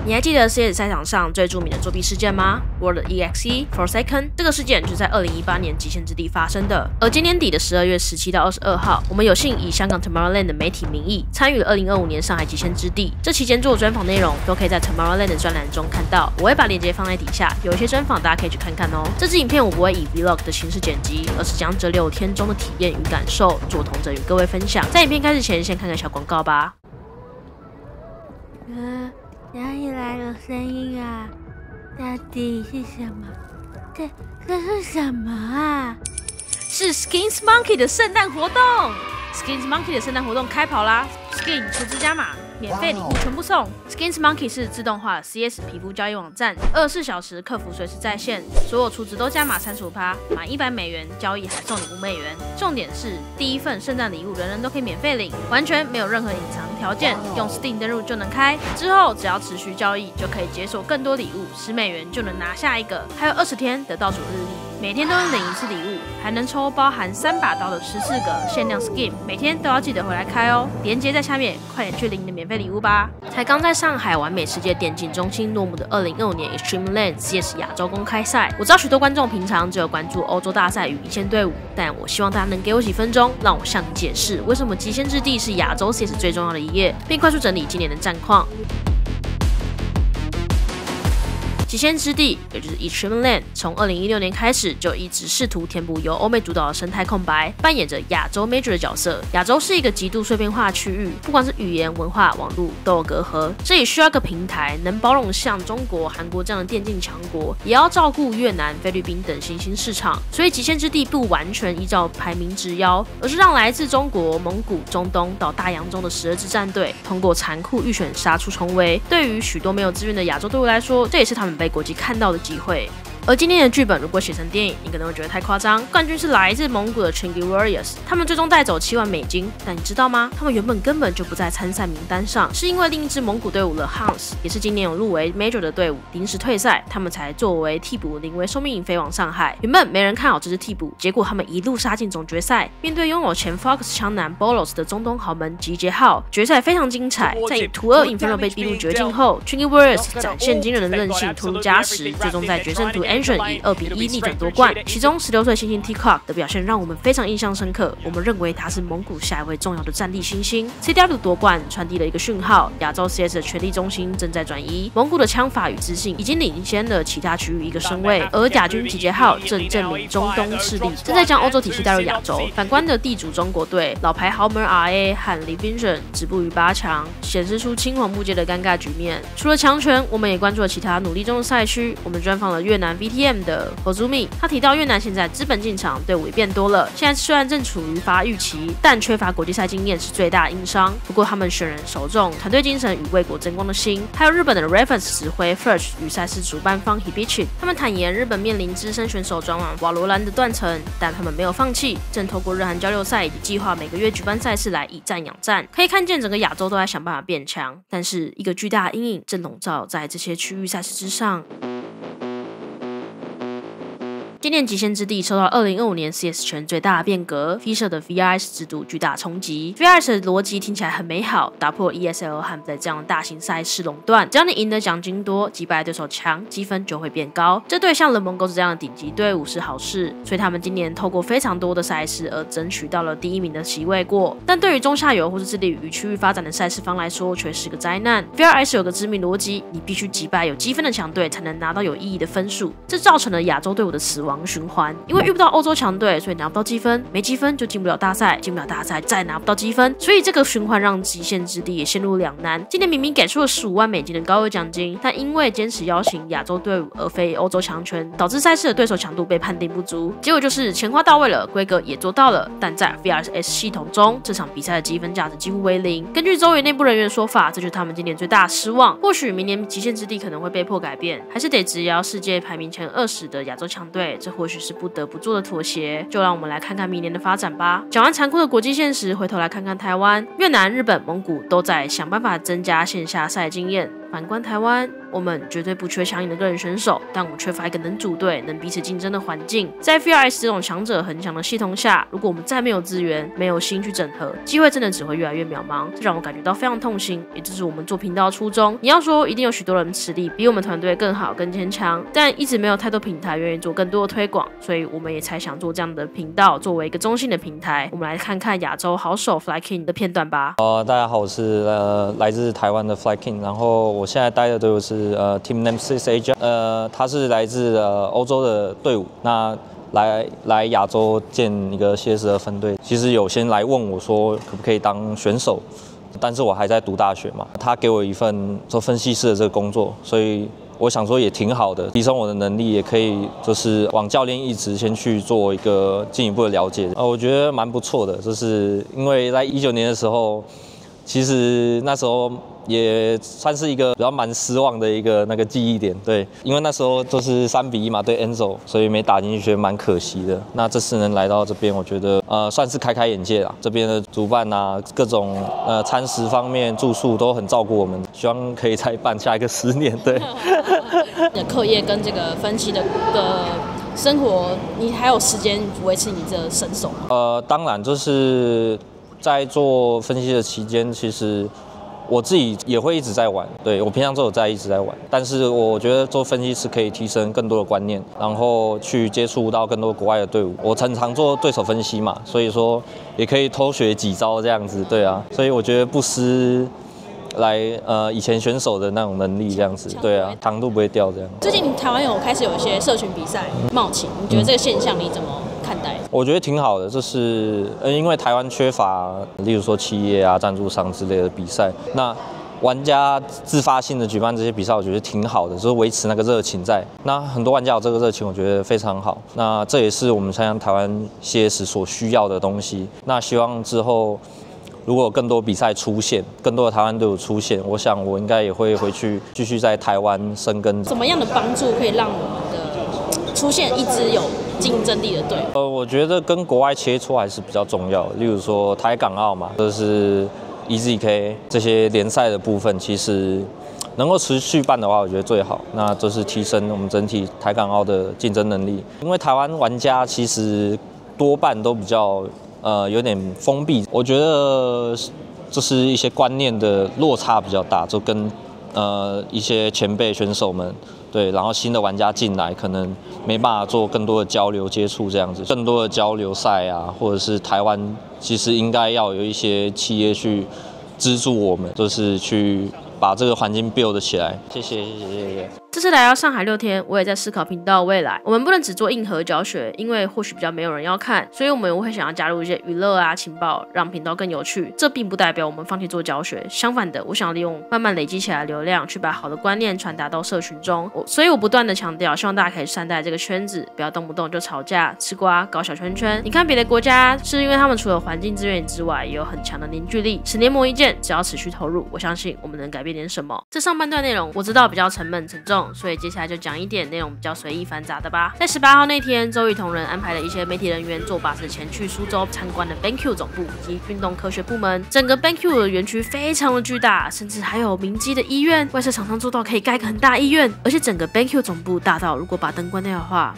你還記得 CS 賽場上最著名的作弊事件嗎 ？World EXE Forsaken 這個事件就在2018年極限之地發生的。而今年底的12月17到22號，我們有幸以香港 Tomorrowland 的媒體名義參與了2025年上海極限之地。這期間做的專訪內容都可以在 Tomorrowland 的專欄中看到，我會把鏈接放在底下，有一些專訪大家可以去看看哦。這支影片我不會以 Vlog 的形式剪輯，而是將這6天中的體驗與感受做統整與各位分享。在影片開始前，先看看小廣告吧。哪裡來的聲音啊？到底是什麼？這是什麼啊？是 Skins Monkey 的聖誕活動。Skins Monkey 的聖誕活動開跑啦 ！Skin 儲值加碼，免費禮物全部送。Skins Monkey 是自動化的 CS 皮膚交易網站，24小時客服隨時在線，所有儲值都加碼35%，滿$100交易還送你$5。重點是第一份聖誕禮物人人都可以免費領，完全沒有任何隱藏條件，用 Steam 登錄就能開。之後只要持續交易就可以解鎖更多禮物，$10就能拿下一個，還有20天的倒數日曆，每天都能領一次禮物，還能抽包含3把刀的14個限量 Skin， 每天都要記得回來開哦。鏈接在下面，快點去領你的免費禮物吧！才剛在上海完美世界電競中心落幕的2025年 Extreme Land CS 亞洲公開賽，我知道許多觀眾平常只有關注歐洲大賽與一線隊伍，但我希望大家能給我幾分鐘，讓我向你解釋為什麼極限之地是亞洲 CS 最重要的一頁，並快速整理今年的戰況。極限之地，也就是 Extreme Land， 從2016年開始就一直試圖填補由歐美主導的生態空白，扮演着亞洲 Major 的角色。亞洲是一個極度碎片化的區域，不管是語言、文化、網絡都有隔閡，這裡需要一個平台，能包容像中國、韓國這樣的電競強國，也要照顧越南、菲律賓等新興市場。所以極限之地不完全依照排名直邀，而是讓來自中國、蒙古、中東到大洋中的12支戰隊，通過殘酷預選殺出重圍。對於許多沒有資源的亞洲隊伍來說，這也是他們被國際看到的機會。而今天的劇本如果寫成電影，你可能會覺得太誇張。冠軍是來自蒙古的 Chingy Warriors， 他們最終帶走7萬美金。但你知道嗎？他們原本根本就不在參賽名單上，是因為另一支蒙古隊伍 The Huns， 也是今年有入圍 Major 的隊伍，臨時退賽，他們才作為替補臨危受命飛往上海。原本沒人看好這支替補，結果他們一路殺進總決賽，面對擁有前 Fox 槍男 Bolos 的中東豪門集結號，決賽非常精彩。在以圖2 Inferno 被逼入絕境後，Chingy Warriors 展現驚人的韌性，突入加時，最終在決勝圖 Ancient 以2比1逆轉奪冠。其中16歲新星 T-Clock 的表現讓我們非常印象深刻，我們認為他是蒙古下一位重要的戰力新星。CW 奪冠傳遞了一個訊號，亞洲 CS 的權力中心正在轉移，蒙古的槍法與自信已經領先了其他區域一個身位，而亞軍集結號正證明中東勢力正在將歐洲體系帶入亞洲。反觀的地主中國隊，老牌豪門 RA 和 Division 止步於8強，顯示出青黃不接的尷尬局面。除了強權，我們也關注了其他努力中的賽區。我們專訪了越南 VTM 的Hozumi， 他提到越南現在資本進場，隊伍也變多了。現在雖然正處於發育期，但缺乏國際賽經驗是最大的硬傷。不過他們選人首重，團隊精神與為國爭光的心。還有日本的 Reference 指揮 Furch 與賽事主辦方 Hibichi， 他們坦言日本面臨資深選手轉往瓦羅蘭的斷層，但他們沒有放棄，正透過日韓交流賽以及計劃每個月舉辦賽事來以戰養戰。可以看見整個亞洲都在想辦法變強，但是一個巨大的陰影正籠罩在這些區域賽事之上。今年極限之地受到2025年 CS 圈最大的變革 ，Fisher 的 VRS 制度巨大衝擊。VRS 的邏輯聽起來很美好，打破 ESL 和在這樣的大型賽事壟斷。只要你贏得獎金多，擊敗對手強，積分就會變高。這對像 The Mongols 這樣的頂級隊伍是好事，所以他們今年透過非常多的賽事而爭取到了第1名的席位過。但對於中下游或是致力於區域發展的賽事方來說，卻是個災難。VRS 有個致命邏輯，你必須擊敗有積分的強隊才能拿到有意義的分數，這造成了亞洲隊伍的死亡循環，因為遇不到歐洲強隊，所以拿不到積分，沒積分就進不了大賽，進不了大賽再拿不到積分，所以這個循環讓極限之地也陷入兩難。今年明明給出了15萬美金的高額獎金，但因為堅持邀請亞洲隊伍而非歐洲強權，導致賽事的對手強度被判定不足，結果就是錢花到位了，規格也做到了，但在 VRS 系統中，這場比賽的積分價值幾乎為0。根據周圍內部人員的說法，這就是他們今年最大的失望。或許明年極限之地可能會被迫改變，還是得直邀世界排名前20的亞洲強隊，這或許是不得不做的妥協。就讓我們來看看明年的發展吧。講完殘酷的國際現實，回頭來看看台灣、越南、日本、蒙古都在想辦法增加線下賽經驗。反觀台灣，我們絕對不缺強硬的個人選手，但我們缺乏一個能組隊、能彼此競爭的環境。在 VRS 這種強者恆強的系統下，如果我們再沒有資源、沒有心去整合，機會真的只會越來越渺茫。這讓我感覺到非常痛心，也就是我們做頻道的初衷。你要說一定有許多人實力比我們團隊更好、更堅強，但一直沒有太多平台願意做更多的推廣，所以我們也才想做這樣的頻道，作為一個中性的平台。我們來看看亞洲好手 FlyKing 的片段吧。大家好，我是來自台灣的 FlyKing， 然後我現在待的队伍是Team Nemesis Asia， 他是來自歐洲的隊伍，那來亞洲建一個 CS 的分隊。其實有先來問我說可不可以當選手，但是我還在讀大學嘛，他給我一份做分析師的這個工作，所以我想說也挺好的，提升我的能力，也可以就是往教練一職先去做一個進一步的了解。我覺得蠻不錯的，就是因為在19年的時候，其實那時候也算是一個比較蠻失望的一個那個記憶點，對，因為那時候就是3-1嘛，對 Enzo， 所以沒打進去，覺得蠻可惜的。那這次能來到這邊，我覺得算是開眼界啦。這邊的主辦啊，各種餐食方面、住宿都很照顧我們，希望可以再辦下一個10年。对，你的課業跟這個分析的生活，你還有時間維持你的身手嗎？當然，就是在做分析的期間，其實我自己也會一直在玩，對，我平常都有一直在玩，但是我覺得做分析是可以提升更多的觀念，然後去接觸到更多國外的隊伍。我很常做对手分析嘛，所以說也可以偷學幾招這樣子，對啊，所以我覺得不失來以前選手的那種能力這樣子，对啊，糖度不會掉這樣。最近台灣開始有一些社群比賽冒起，你覺得這個現象你怎麼看待？我覺得挺好的，就是因為台灣缺乏，例如說企業啊、贊助商之類的比賽，那玩家自發性的舉辦這些比賽，我覺得挺好的，就是維持那個熱情在。那很多玩家有這個熱情，我覺得非常好。那這也是我們像台灣 CS 所需要的東西。那希望之後如果有更多比賽出現，更多的台灣隊伍出現，我想我應該也會回去繼續在台灣生根。怎麼樣的幫助可以讓我們的出現一支有競爭力的隊？我覺得跟國外切磋還是比較重要的。例如說台港澳嘛，就是 EZK 這些聯賽的部分，其實能夠持續辦的話，我覺得最好。那就是提升我們整體台港澳的競爭能力。因為台灣玩家其實多半都比較有點封閉，我覺得就是一些觀念的落差比較大，就跟一些前輩選手們。对，然後新的玩家進來，可能沒辦法做更多的交流接觸，這樣子，更多的交流賽啊，或者是台灣其實應該要有一些企業去資助我們，就是去把這個環境 build 起來。謝謝。這次來到上海6天，我也在思考頻道的未來。我們不能只做硬核教學，因為或許比較沒有人要看，所以我們會想要加入一些娛樂啊、情報，讓頻道更有趣。這並不代表我們放棄做教學，相反的，我想要利用慢慢累積起來的流量，去把好的觀念傳達到社群中。所以我不斷的強調，希望大家可以善待這個圈子，不要動不動就吵架、吃瓜、搞小圈圈。你看別的國家，是因為他們除了環境資源之外，也有很強的凝聚力。10年磨一劍，只要持續投入，我相信我們能改變點什麼。這上半段內容我知道比較沉悶沉重，所以接下来就講一點內容比較隨意繁雜的吧。在18號那天，周瑜同仁安排了一些媒體人員坐巴士前去蘇州參觀了 BenQ 總部以及運動科學部門。整個 BenQ 的園區非常的巨大，甚至還有明基的醫院，外設廠商做到可以蓋個很大醫院。而且整個 BenQ 總部大到，如果把燈關掉的話，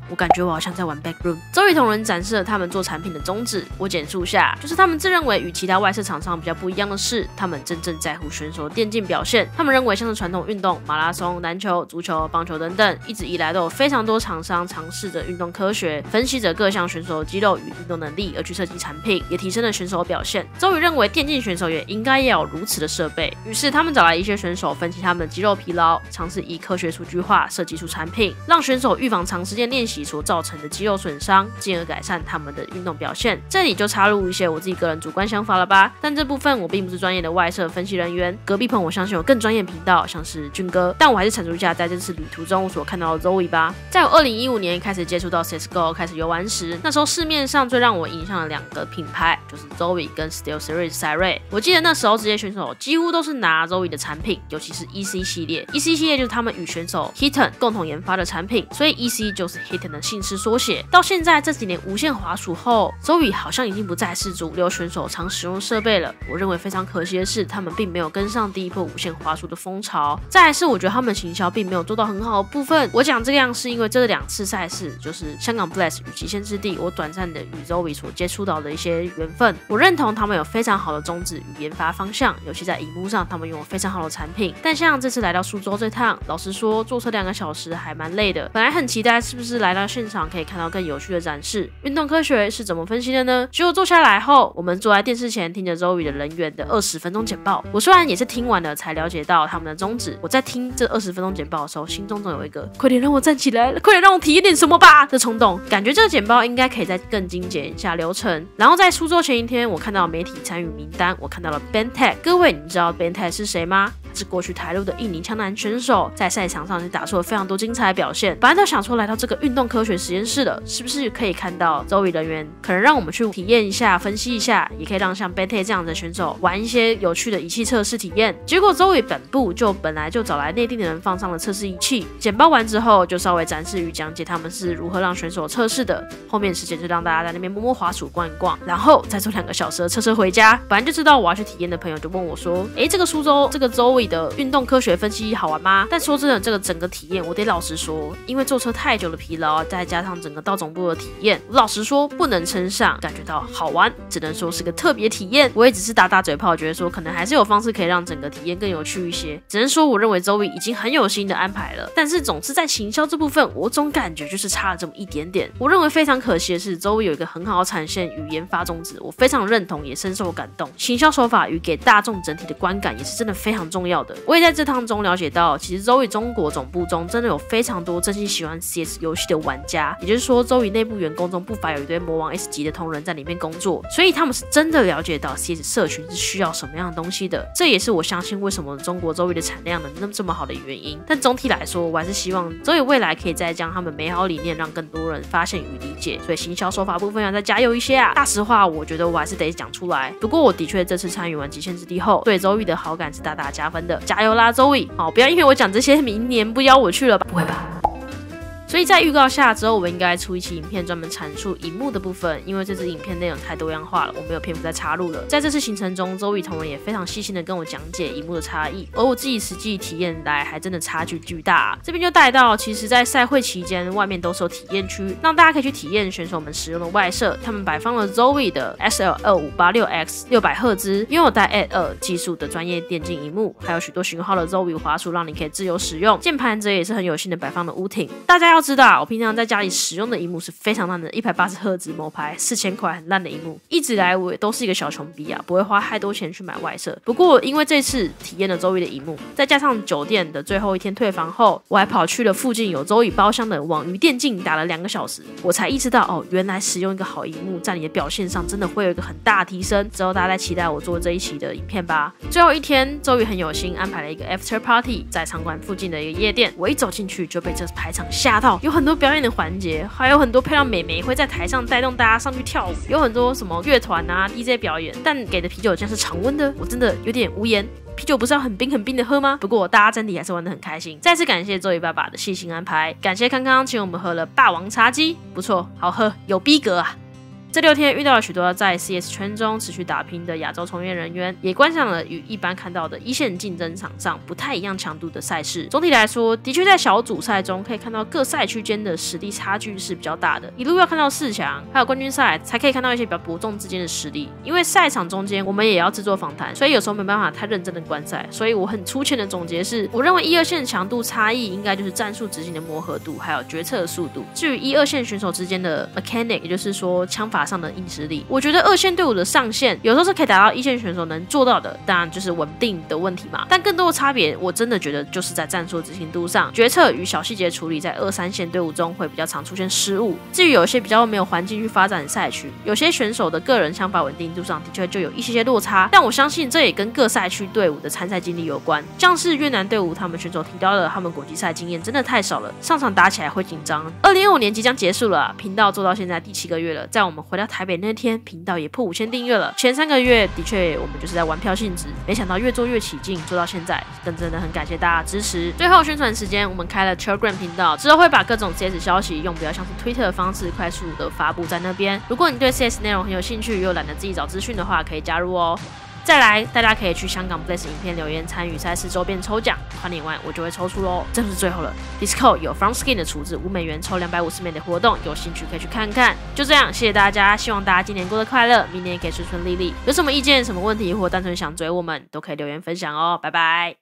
我感覺我好像在玩 Backroom。周瑜同仁展示了他們做產品的宗旨，我簡述下，就是他們自認為與其他外設廠商比較不一樣的是，他們真正在乎選手的電競表現。他們認為像是傳統運動、馬拉松、籃球、足球、棒球等等，一直以來都有非常多廠商嘗試着運動科學，分析着各項選手的肌肉與運動能力而去設計產品，也提升了選手的表現。周瑜認為電競選手也應該要有如此的設備，於是他們找來一些選手分析他們的肌肉疲勞，嘗試以科學數據化設計出產品，讓選手預防長時間練習所造成的肌肉損傷，進而改善他們的運動表現。這裡就插入一些我自己個人主觀想法了吧，但這部分我並不是專業的外設分析人員，隔壁棚我相信有更專業頻道，像是俊哥，但我還是闡述一下在這次旅途中我所看到的 Zoe 吧。在我2015年開始接觸到 CSGO 開始遊玩時，那時候市面上最讓我影響的2個品牌就是 Zoe 跟 SteelSeries 賽睿。我記得那時候職業選手幾乎都是拿 Zoe 的產品，尤其是 EC 系列。EC 系列就是他們與選手 Hiton 共同研發的產品，所以 EC 就是 Hit Titan 的姓氏縮寫。到現在這幾年無線滑鼠後 ，Zoe 好像已經不再是主流選手常使用設備了。我認為非常可惜的是，他們並沒有跟上第一波無線滑鼠的風潮。再來是我覺得他們行銷並沒有做到很好的部分。我講這個樣是因為這2次賽事，就是香港 Blast 與極限之地，我短暫的與 Zoe 所接觸到的一些緣分。我認同他們有非常好的宗旨與研發方向，尤其在熒幕上，他們擁有非常好的產品。但像這次來到蘇州這趟，老實說，坐車2個小時還蠻累的。本來很期待是不是來到現場可以看到更有趣的展示。運動科學是怎麼分析的呢？結果坐下來後，我們坐在電視前聽着 Zoe 的人員的20分鐘簡報。我雖然也是聽完了才了解到他們的宗旨，我在聽這20分鐘簡報的時候，心中總有一個快點讓我站起來，快點讓我體驗點什麼吧的衝動。感覺這個簡報應該可以再更精簡一下流程。然後在蘇州前一天，我看到媒體參與名單，我看到了 BenTech。各位，你知道 BenTech 是誰嗎？是過去台陸的印尼槍男選手，在賽場上就打出了非常多精彩的表現。本來都想說來到這個運動科學實驗室了，是不是可以看到 Zoe 人員，可能讓我們去體驗一下、分析一下，也可以讓像 BenTech 這樣的選手玩一些有趣的儀器測試體驗。結果 Zoe 本部本來就找來內定的人放上了測試儀器，簡報完之後就稍微展示與講解他們是如何讓選手測試的。後面時間就讓大家在那邊摸摸滑鼠、逛一逛，然後再坐2個小時的車回家。本來就知道我要去體驗的朋友就問我說：“這個蘇州這個 Zoe 的運動科學分析好玩嗎？”但說真的，這個整個體驗我得老實說，因為坐車太久的疲勞，再加上整個到總部的體驗，我老實說不能稱上感覺到好玩，只能說是個特別體驗。我也只是打打嘴炮，覺得說可能還是有方式可以讓整個體驗更有趣一些。只能說我認為 Zoe 已經很有心的安排了，但是總是在行銷這部分，我總感覺就是差了這麼一點點。我認為非常可惜的是 ，Zoe 有一個很好的產線與研發宗旨，我非常認同，也深受感動。行銷手法與給大眾整體的觀感也是真的非常重要的。我也在這趟中了解到，其實 Zoe 中國總部中真的有非常多真心喜歡 CS 遊戲的玩家，也就是說 Zoe 內部員工中不乏有一堆魔王 S 級的同仁在裡面工作，所以他們是真的了解到 CS 社群是需要什麼樣的東西的。這也是我相信為什麼中國 Zoe 的產量能那麼這麼好的原因。但總體來說，我還是希望 Zoe 未來可以再將他們美好理念讓更多人發現與理解，所以行銷手法部分要再加油一些啊！大實話，我覺得我還是得講出來。不過我的確這次參與完極限之地後，對 Zoe 的好感是大大加分的，加油啦 Zoe！ 好，不要因為我講這些，明年不邀我去了吧？不會吧？所以在預告下之後，我應該出一期影片專門闡述熒幕的部分，因為這支影片內容太多樣化了，我沒有篇幅再插入了。在這次行程中 ，Zoe 同仁也非常細心的跟我講解熒幕的差異，而我自己實際體驗來還真的差距巨大啊。這邊就帶到，其實在賽會期間，外面都是有體驗區，讓大家可以去體驗選手們使用的外設。他們擺放了 Zoe 的 SL2586X 600赫茲，擁有帶 AD2 技術的專業電競熒幕，還有許多型號的 Zoe 滑鼠，讓你可以自由使用。鍵盤則也是很有心的擺放的屋頂。大家要知道，我平常在家裡使用的熒幕是非常爛的，180赫茲某牌4000塊很爛的熒幕。一直以來我也都是一個小窮逼啊，不會花太多錢去買外設。不過因為這次體驗了 Zoe 的熒幕，再加上酒店的最後一天退房後，我還跑去了附近有 Zoe 包廂的網魚電競打了2個小時，我才意識到哦，原來使用一個好熒幕在你的表現上真的會有一個很大的提升。之後大家再期待我做這一期的影片吧。最後一天 Zoe 很有心安排了一個 after party 在場館附近的一個夜店，我一走進去就被這排場嚇到，有很多表演的環節，還有很多漂亮美眉會在台上帶動大家上去跳舞，有很多什麼樂團啊 DJ 表演，但給的啤酒竟然是常溫的，我真的有點無言。啤酒不是要很冰很冰的喝嗎？不過大家整體還是玩得很開心。再次感謝 Zoe 爸爸的細心安排，感謝康康請我們喝了霸王茶姬，不錯，好喝，有逼格啊。這6天遇到了許多在 CS 圈中持續打拼的亞洲從業人員，也觀賞了與一般看到的一線競爭場上不太一樣強度的賽事。總體來說，的確在小組賽中可以看到各賽區間的實力差距是比較大的，一路要看到4強，還有冠軍賽才可以看到一些比較伯仲之間的實力。因為賽場中間我們也要制作訪談，所以有時候沒辦法太認真的觀賽。所以我很粗淺的總結是，我認為1、2線強度差異應該就是戰術執行的磨合度，還有決策的速度。至於1、2線選手之間的 mechanic， 也就是說槍法上的硬實力，我覺得2線隊伍的上限有時候是可以達到1線選手能做到的，當然就是穩定的問題嘛。但更多的差別，我真的覺得就是在戰術執行度上，決策與小細節處理，在2、3線隊伍中會比較常出現失誤。至於有些比較沒有環境去發展賽區，有些選手的個人槍法穩定度上的確就有一些落差。但我相信這也跟各賽區隊伍的參賽經歷有關。像是越南隊伍，他們選手提到了他們國際賽經驗真的太少了，上場打起來會緊張。2025年即將結束了，頻道做到現在第7個月了，在我們回到台北那天，頻道也破5000訂閱了。前3個月的確我們就是在玩票性質，沒想到越做越起勁，做到現在，真的很感謝大家支持。最後宣傳時間，我們開了 Telegram 頻道，之後會把各種 CS 消息用比較像是 Twitter 的方式快速的發布在那邊。如果你對 CS 內容很有興趣，又懶得自己找資訊的話，可以加入哦。再來，大家可以去香港 Blaze 影片留言參與賽事周邊抽獎，團領完我就會抽出嘍。這不是最後了 ，Discord 有 From Skin 的儲值$5抽250枚的活動，有興趣可以去看看。就這樣，謝謝大家，希望大家今年過得快樂，明年也可以順順利利。有什麼意見、什麼問題，或單純想追我們，都可以留言分享哦。拜拜。